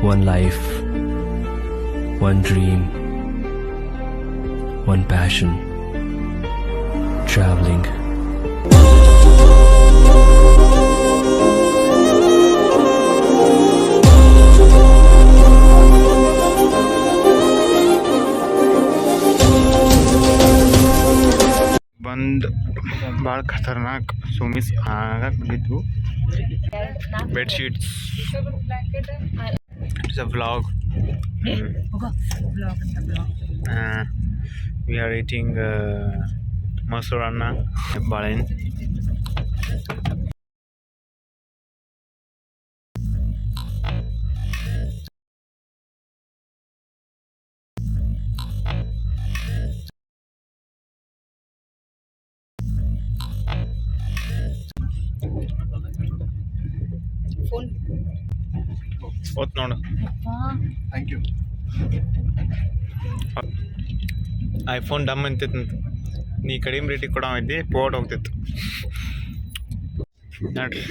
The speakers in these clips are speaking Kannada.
One life, one dream, one passion, traveling. ಬಂದು ಭಾಳ ಖತರ್ನಾಕ್ ಸುಮಿಸ್ ಆಗಕ್ಕೆ ಬಿದ್ದು bedsheets. It's a vlog. We are eating ಮೊಸರು ಅನ್ನ ಬಾಳೆಹಣ್ಣು. ಓತ್ ನೋಡು. Thank you. ಐಫೋನ್ ಡಮ್ ಅಂತಿತ್ತು, ನೀ ಕಡಿಮೆ ರೇಟಿಗೆ ಕೊಡೋ ಇದ್ದಿ ಪೋಟ್ ಹೋಗ್ತಿತ್ತು ನೋಡ್ರಿ.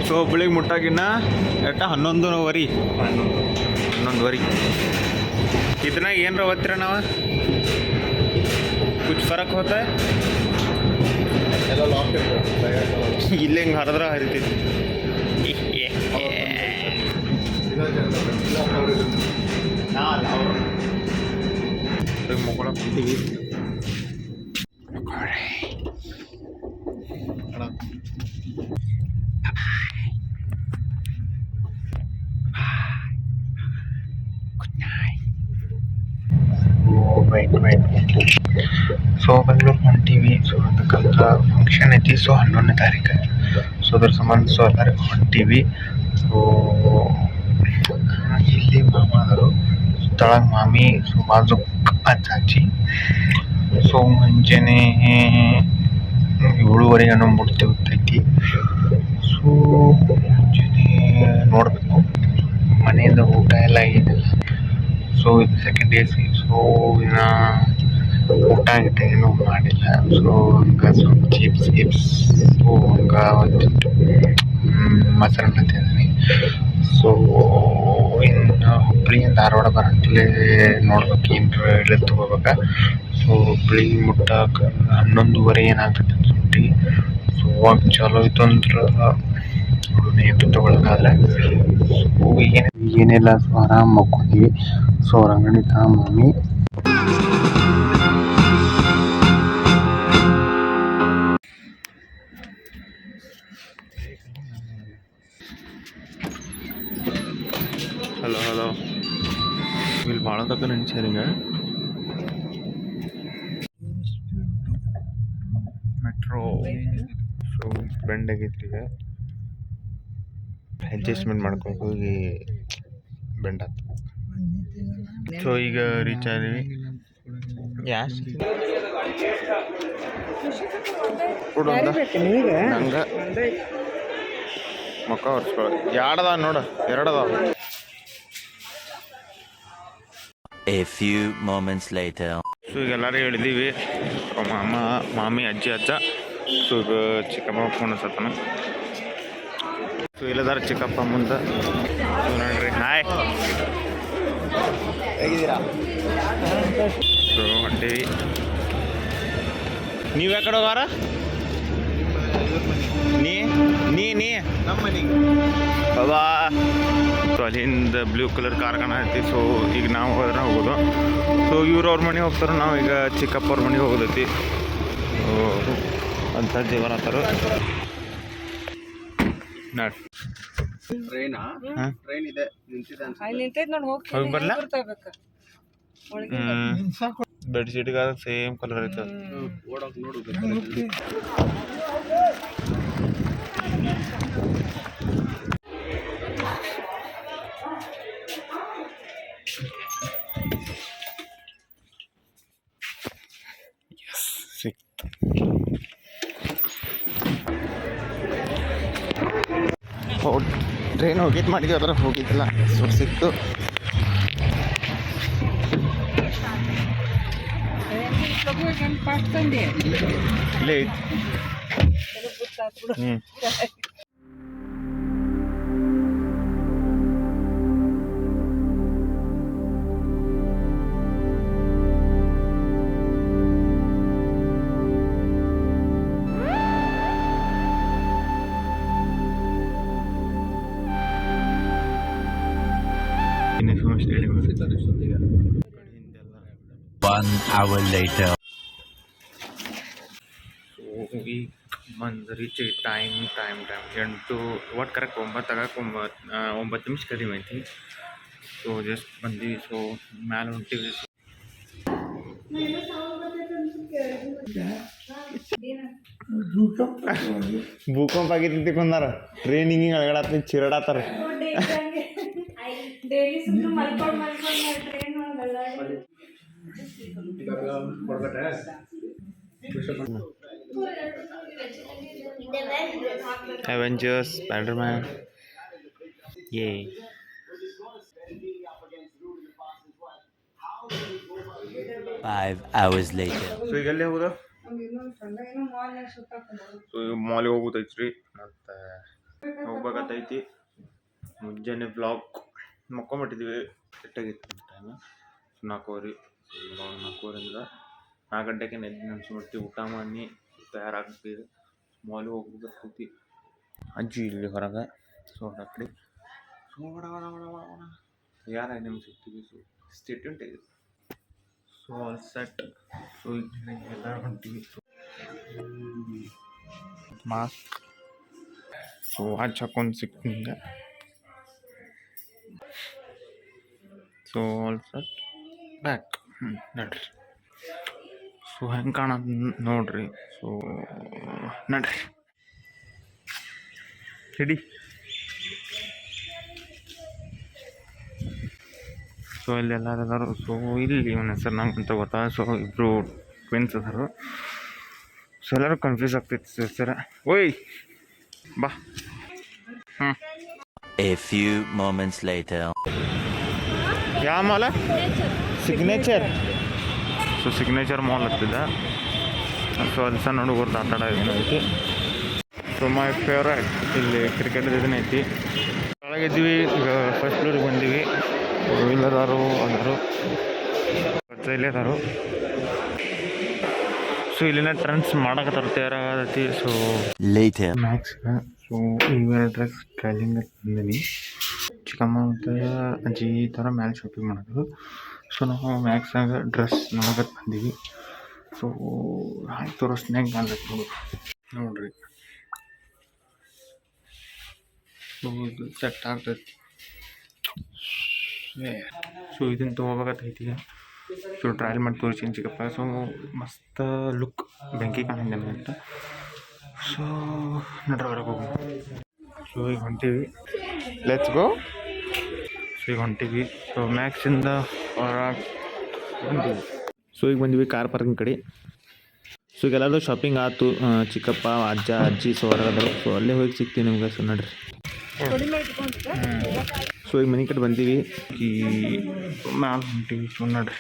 ಸೊ ಹುಬ್ಳಿಗೆ ಮುಟ್ಟಾಗಿನ್ನ ಎಟ್ಟ 11:15 ಇದ್ರಾಗ ಏನರ ಓದ್ತೀರ ನಾವು ಕುಚ್ ಫರಕ್ ಹೋತ ಇಲ್ಲೇ ಹಿಂಗೆ ಹರಿದ್ರೆ ಹರಿತೈತಿ. ಮಕ್ಕಳ ಕುಂತೀವಿ. ಸೊ ಬೆಂಗಳೂರು ಹೊಂಟೀವಿ. ಸೊ ಅದಕ್ಕಂತ ಫಂಕ್ಷನ್ ಐತಿ. ಸೊ 11ನೇ ತಾರೀಕು. ಸೊ ಅದ್ರ ಸಂಬಂಧ ಸೊ ಎಲ್ಲರಿಗೂ ಹೊಂಟೀವಿ. ಸೊ ಇಲ್ಲಿ ಮಾಮ ಆದರು, ತಳಗ್ ಮಾಮಿ, ಸೊ ಬಾಜು ಅಜ್ಜಾಜಿ. ಸೊ ಮುಂಜಾನೆ 7:30 ಅನ್ನೋ ಮುಟ್ತಿ ಗೊತ್ತೈತಿ. ಸೊ ಮುಂಜಾನೆ ನೋಡಬೇಕು ಮನೆಯಿಂದ ಊಟ ಎಲ್ಲ ಏನಿಲ್ಲ. ಸೊ ಇದು ಸೆಕೆಂಡ್ ಡೇ. ಸೊ ಇನ್ನು ಊಟ ಗಿಟ್ಟ ಏನೂ ಮಾಡಿಲ್ಲ. ಸೊ ಹಂಗೆ ಸ್ವಲ್ಪ ಚಿಪ್ಸ್ ಗಿಪ್ಸ್, ಸೊ ಹಂಗೆ ಒಂದಿಟ್ಟು ಮೊಸರನ್ನ ತಿಂದಿನಿ. ಸೊ ಇನ್ನು ಹುಬ್ಳಿಯಿಂದ ಧಾರವಾಡ ಬರೋಂತಲೇ ನೋಡ್ಬೇಕು, ಏನರ ಇಳಿದು ತೊಗೋಬೇಕು. ಸೊ ಹುಬ್ಳಿ ಮುಟ್ಟಕ್ಕೆ 11:30 ಏನಾಗ್ತೈತೆ ಸುಟ್ಟಿ. ಸೊ ಅವಾಗ ಚಲೋ ಇತ್ತು ಅಂದ್ರೆ ಏನು ತೊಗೊಳಕ್ಕಾದ್ರೆ. ಸೊ ಏನಿಲ್ಲ, ಸೊ ಆರಾಮ್ ಮಕ್ಕೊಂತೀವಿ. ಸೊ ಅವ್ರ ಅಂಗಡಿ ತಾ ಮಮ್ಮಿ ಹಲೋ ಇಲ್ಲಿ ಭಾಳ ತಕ್ಕ ನೆನ್ಸ್ಯಾರ ಈಗ. ಮೆಟ್ರೋ ಸೊ ಬೆಂಡ್ ಆಗೈತ್ರಿ ಈಗ. ಅಡ್ಜಸ್ಟ್ಮೆಂಟ್ ಮಾಡ್ಕೊಂಡು ಹೋಗಿ ಬೆಂಡ್ ಆಯ್ತು. ಸೊ ಈಗ ರೀಚ್ ಆದ್ವಿ. ನಂಗೆ ಮುಖ ಒರೆಸ್ಕೊಳ್ಳಿ. ಎರಡದ ನೋಡು, 2 ಅದಾವ. A few moments later. So ಈಗ ಎಲ್ಲರೂ ಹೇಳಿದ್ದೀವಿ, ಮಾಮ ಮಾಮಿ ಅಜ್ಜಿ ಅಜ್ಜ. ಸೊ ಈಗ ಚಿಕ್ಕಪ್ಪ ಫೋನ್ ಹಚ್ಚತ್ತಾನ. ಸೊ ಇಲ್ಲದಾರ ಚಿಕ್ಕಪ್ಪ ಮುಂದೆ. ಸೊ ನೋಡ್ರಿ, ಹಾಯ್ ಹೇಗಿದ್ದೀರಾ? ಸೊ ಹೊಂಟೀವಿ. ನೀವು ಯಾಕಡೆ ಹೋಗಾರ? ನೀ ನಮ್ಮ ಮನೆಗೆ ಬಾಬಾ. ಸೊ ಅಲ್ಲಿಂದ ಬ್ಲೂ ಕಲರ್ ಕಾರ್ ಕಾಣೈತಿ. ಸೊ ಈಗ ನಾವು ಹೋದ್ರೆ ಹೋಗೋದು. ಸೊ ಇವ್ರವ್ರ ಮನೆಗೆ ಹೋಗ್ತಾರೆ, ನಾವು ಈಗ ಚಿಕ್ಕಪ್ಪ ಅವ್ರ ಮನೆಗೆ ಹೋಗೋದೈತಿ. ಅಂತ ಜೀವನತ್ತಾರ ನೋಡಿ. ಟ್ರೈನ್ ಇದೆ, ಹೋಗಿ ಬರ್ಲ. ಬೆಡ್ಶೀಟ್ಗೆ ಸೇಮ್ ಕಲರ್ ಐತೆ. ಟ್ರೈನ್ ಹೋಗಿದ್ದು ಮಾಡಿದ್ವಿ, ಅದರ ಹೋಗಿದ್ದಿಲ್ಲ. ಸೊ ಸಿಕ್ತು. ಇಲ್ಲೇ ಐತಿ. 1 hour later. ಸೊ ಈಗ ಬಂದು ರೀಚ್ ಟೈಮ್ 8 ಒಟ್ಟು ಕರೆಕ್ಟ್ 9 ನಿಮಿಷ ಕಡಿಮೆ ಐತಿ. ಸೊ ಜಸ್ಟ್ ಬಂದೀವಿ. ಸೊ ಮ್ಯಾಲೆ ಹೊಂಟೀವಿ. ಭೂಕಂಪ ಆಗೈತಿ ಕೊಂದಾರ ಟ್ರೈನಿಂಗ್ ಒಳಗಡೆ ಚಿರಡಾತಾರ. Avengers, Spider-Man. Yay. Five hours later. So ಈಗ ಎಲ್ಲಿ ಹೋಗೋದು? ಸೊ ಈಗ ಮಾಲಿಗೆ ಹೋಗೋದೈತ್ರಿ. ಮತ್ತು ಹೋಗ್ಬೇಕತ್ತೈತಿ. ಮುಂಜಾನೆ ಬ್ಲಾಗ್ ಮಕ್ಕೊಂಬಿಟ್ಟಿದ್ದೀವಿ. ಕೆಟ್ಟಾಗಿತ್ತು ಟೈಮ್ 4:00. 4:00ರಿಂದ 4 ಗಂಟೆಗೆ ಎದ್ದು ನೆನ್ಸ್ಬಿಟ್ಟು ಊಟ ಮಾಡಿ ತಯಾರಾಗ್ತೀವಿ. ಮಾಲಿಗೆ ಹೋಗ್ಬೇಕೈತಿ. ಅಜ್ಜಿ ಇಲ್ಲಿ ಹೊರಗೆ. ಸೊ ಆ ಕಡೆ ಸೊ ಯಾರು ನಿಮ್ಗೆ ಸಿಗ್ತೀವಿ. ಸೊ ಸ್ಟೇಟ್ಮೆಂಟ್ ಇದೆ. So all set. ಸೊ ಎಲ್ಲ ಹೊಂಟೀವಿ. ಮಾಸ್ಕ್ ಸೊ ವಾಚ್ ಹಾಕೊಂಡು ಸಿಕ್ಕಿಂಗೆ. So all set back. ನಡ್ರಿ. ಸೊ ಹೆಂಗೆ ಕಾಣೋದು ನೋಡ್ರಿ. ಸೊ ನಡ್ರಿ ರೆಡಿ. ಸೊ ಇಲ್ಲಿ ಎಲ್ಲರೂ ಅದಾರು. ಸೊ ಇಲ್ಲಿ ಇವನ ಹೆಸರು ನಂಗೆ ಅಂತ ಗೊತ್ತಾ. ಸೊ ಇಬ್ಬರು ಟ್ವಿನ್ಸ್ ಅದಾರು. ಸೊ ಎಲ್ಲರೂ ಕನ್ಫ್ಯೂಸ್ ಆಗ್ತೈತಿ ಸರ್. ಓಯ್ ಬಾ. A few moments later. ಯಾವ ಮಾಲ? ಸಿಗ್ನೇಚರ್. ಸೊ ಸಿಗ್ನೇಚರ್ ಮಾಲ್ ಹತ್ತಿದ. ಸೊ ಅಲ್ಲಿ ಸಣ್ಣ ಹುಡುಗರ್ದು ಆಟ ಆಡೋದೇನೈತಿ. So my favourite. ಇಲ್ಲಿ ಕ್ರಿಕೆಟ್ ಇದನ್ನ ಐತಿ. ಒಳಗಿದ್ದೀವಿ. ಈಗ ಫಸ್ಟ್ ಫ್ಲೋರಿಗೆ ಬಂದೀವಿ. ಇಲ್ಲದಾರು ಅಂದರು ಇಲ್ಲೇದಾರು. ಸೊ ಇಲ್ಲಿನ ಟ್ರೆಂಡ್ಸ್ ಮಾಡಕತ್ತಾರ ತಯಾರಾಗತೈತಿ. So Later. ಮ್ಯಾಕ್ಸ್. ಸೊ ಇವೆಲ್ಲ ಡ್ರೆಸ್ ಟ್ರೈಲಿಂಗ್ ಬಂದೀನಿ. ಚಿಕ್ಕಮ್ಮ ಮತ್ತು ಅಜ್ಜಿ ಈ ಥರ ಮ್ಯಾಲೆ ಶಾಪಿಂಗ್ ಮಾಡೋದು. ಸೊ ನಾವು ಮ್ಯಾಕ್ಸಾಗ ಡ್ರೆಸ್ ನೋಡಕತ್ತು ಬಂದೀವಿ. ಸೊ ಆಯ್ತು ತೋರಿಸ್ನಾಗ ಕಾಣ್ಬೇಕು ನೋಡ್ರಿ. ಸೊ ಇದು ಸೆಟ್ ಆಗ್ತೈತಿ. ಸೊ ಇದನ್ನು ತೊಗೋಬೇಕತ್ತೈತಿ. ಸೊ ಟ್ರಯಲ್ ಮಾಡಿ ತೋರಿಸ್ತೀನಿ ಚಿಕ್ಕಪ್ಪ. ಸೊ ಮಸ್ತ್ ಲುಕ್ ಬೆಂಕಿ ಕಾಣಿದೆ ಅಂತ. ಸೊ ನಡ್ರ ಹೊರಗೆ ಹೋಗಿ. ಸೊ ಈಗ ಹೊಂಟೀವಿ. Let's go. ಸೊ ಈಗ ಹೊಂಟೀವಿ. ಸೊ ಮ್ಯಾಕ್ಸಿಂದ ಹೊರಗೆ ಬಂದೀವಿ. ಸೊ ಈಗ ಬಂದೀವಿ ಕಾರ್ ಪಾರ್ಕಿಂಗ್ ಕಡೆ. ಸೊ ಈಗ ಎಲ್ಲರೂ ಶಾಪಿಂಗ್ ಆಯ್ತು. ಚಿಕ್ಕಪ್ಪ ಅಜ್ಜ ಅಜ್ಜಿ ಸೊ ಹೊರಗದರು. ಸೊ ಅಲ್ಲೇ ಹೋಗಿ ಸಿಗ್ತೀವಿ ನಿಮ್ಗೆ. ಸೊ ನಡ್ರಿ. ಸೊ ಈಗ ಮನೆ ಕಡೆ ಬಂದೀವಿ. ಈ ಮ್ಯಾಲೆ ಹೊಂಟೀವಿ. ಸೊ ನಡ್ರಿ.